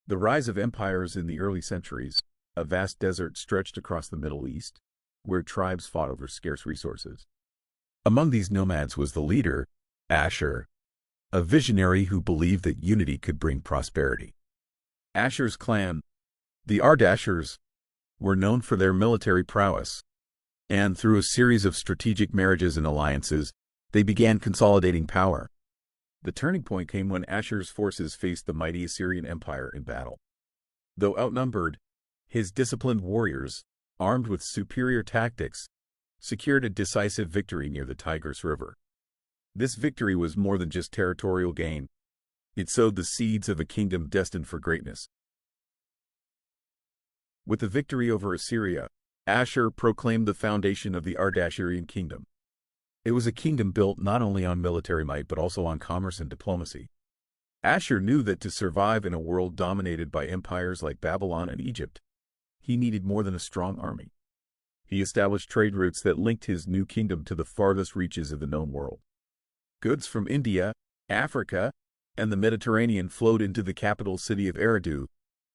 The rise of empires in the early centuries, a vast desert stretched across the Middle East, where tribes fought over scarce resources. Among these nomads was the leader, Ashur, a visionary who believed that unity could bring prosperity. Ashur's clan, the Ardashirs, were known for their military prowess, and through a series of strategic marriages and alliances, they began consolidating power. The turning point came when Ashur's forces faced the mighty Assyrian Empire in battle. Though outnumbered, his disciplined warriors, armed with superior tactics, secured a decisive victory near the Tigris River. This victory was more than just territorial gain. It sowed the seeds of a kingdom destined for greatness. With the victory over Assyria, Ashur proclaimed the foundation of the Ardashirian Kingdom. It was a kingdom built not only on military might but also on commerce and diplomacy. Ashur knew that to survive in a world dominated by empires like Babylon and Egypt, he needed more than a strong army. He established trade routes that linked his new kingdom to the farthest reaches of the known world. Goods from India, Africa, and the Mediterranean flowed into the capital city of Eridu,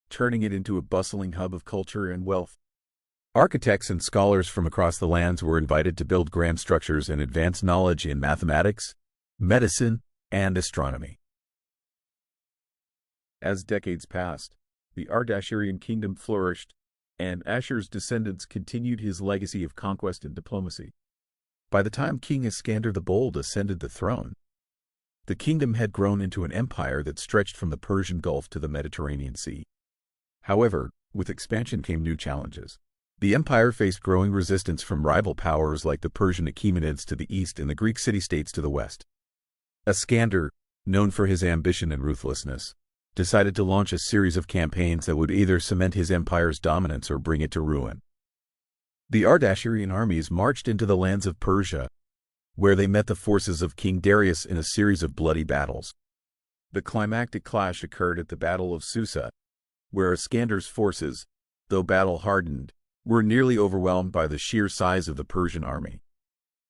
turning it into a bustling hub of culture and wealth. Architects and scholars from across the lands were invited to build grand structures and advance knowledge in mathematics, medicine, and astronomy. As decades passed, the Ardashirian Kingdom flourished, and Ashur's descendants continued his legacy of conquest and diplomacy. By the time King Iskander the Bold ascended the throne, the kingdom had grown into an empire that stretched from the Persian Gulf to the Mediterranean Sea. However, with expansion came new challenges. The empire faced growing resistance from rival powers like the Persian Achaemenids to the east and the Greek city-states to the west. Iskander, known for his ambition and ruthlessness, decided to launch a series of campaigns that would either cement his empire's dominance or bring it to ruin. The Ardashirian armies marched into the lands of Persia, where they met the forces of King Darius in a series of bloody battles. The climactic clash occurred at the Battle of Susa, where Iskander's forces, though battle-hardened, were nearly overwhelmed by the sheer size of the Persian army.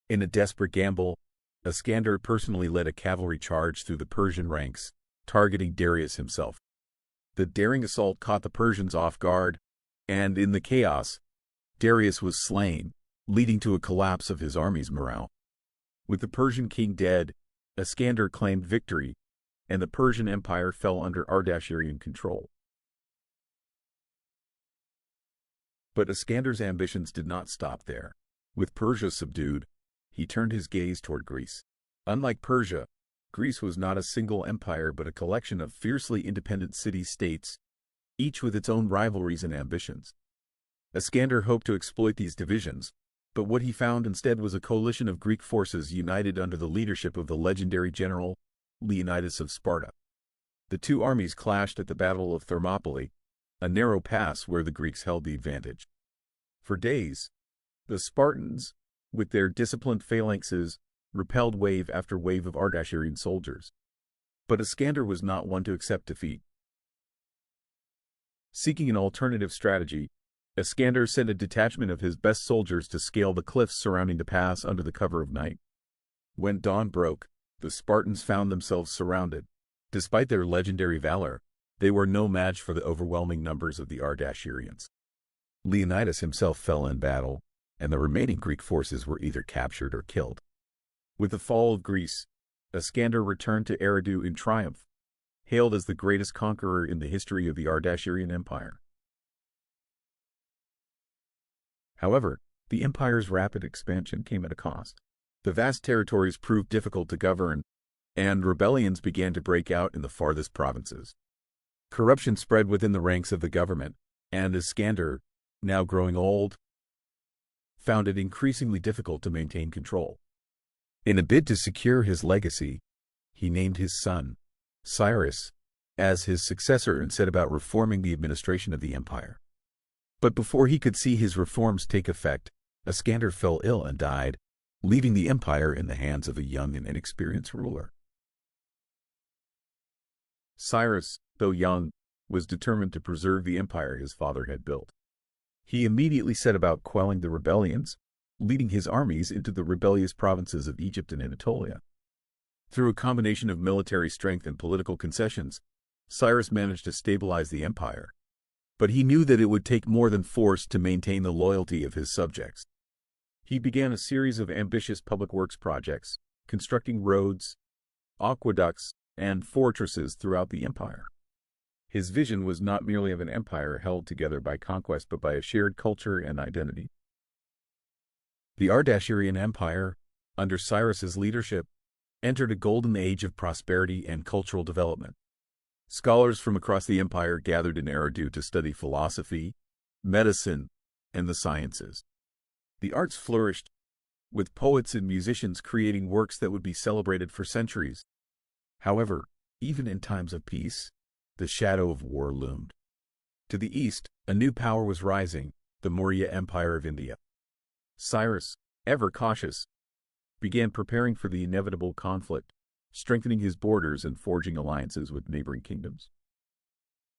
In a desperate gamble, Iskander personally led a cavalry charge through the Persian ranks, targeting Darius himself. The daring assault caught the Persians off guard, and in the chaos, Darius was slain, leading to a collapse of his army's morale. With the Persian king dead, Iskander claimed victory, and the Persian Empire fell under Ardashirian control. But Iskander's ambitions did not stop there. With Persia subdued, he turned his gaze toward Greece. Unlike Persia, Greece was not a single empire but a collection of fiercely independent city-states, each with its own rivalries and ambitions. Iskander hoped to exploit these divisions, but what he found instead was a coalition of Greek forces united under the leadership of the legendary general Leonidas of Sparta. The two armies clashed at the Battle of Thermopylae, a narrow pass where the Greeks held the advantage. For days, the Spartans, with their disciplined phalanxes, repelled wave after wave of Ardashirian soldiers. But Iskander was not one to accept defeat. Seeking an alternative strategy, Iskander sent a detachment of his best soldiers to scale the cliffs surrounding the pass under the cover of night. When dawn broke, the Spartans found themselves surrounded. Despite their legendary valor, they were no match for the overwhelming numbers of the Ardashirians. Leonidas himself fell in battle, and the remaining Greek forces were either captured or killed. With the fall of Greece, Iskander returned to Eridu in triumph, hailed as the greatest conqueror in the history of the Ardashirian Empire. However, the empire's rapid expansion came at a cost. The vast territories proved difficult to govern, and rebellions began to break out in the farthest provinces. Corruption spread within the ranks of the government, and Iskander, now growing old, found it increasingly difficult to maintain control. In a bid to secure his legacy, he named his son, Cyrus, as his successor and set about reforming the administration of the empire. But before he could see his reforms take effect, Iskander fell ill and died, leaving the empire in the hands of a young and inexperienced ruler. Cyrus, though young, was determined to preserve the empire his father had built. He immediately set about quelling the rebellions, leading his armies into the rebellious provinces of Egypt and Anatolia. Through a combination of military strength and political concessions, Cyrus managed to stabilize the empire, but he knew that it would take more than force to maintain the loyalty of his subjects. He began a series of ambitious public works projects, constructing roads, aqueducts, and fortresses throughout the empire. His vision was not merely of an empire held together by conquest but by a shared culture and identity. The Ardashirian Empire, under Cyrus's leadership, entered a golden age of prosperity and cultural development. Scholars from across the empire gathered in Eridu to study philosophy, medicine, and the sciences. The arts flourished, with poets and musicians creating works that would be celebrated for centuries. However, even in times of peace, the shadow of war loomed. To the east, a new power was rising, the Maurya Empire of India. Cyrus, ever cautious, began preparing for the inevitable conflict, strengthening his borders and forging alliances with neighboring kingdoms.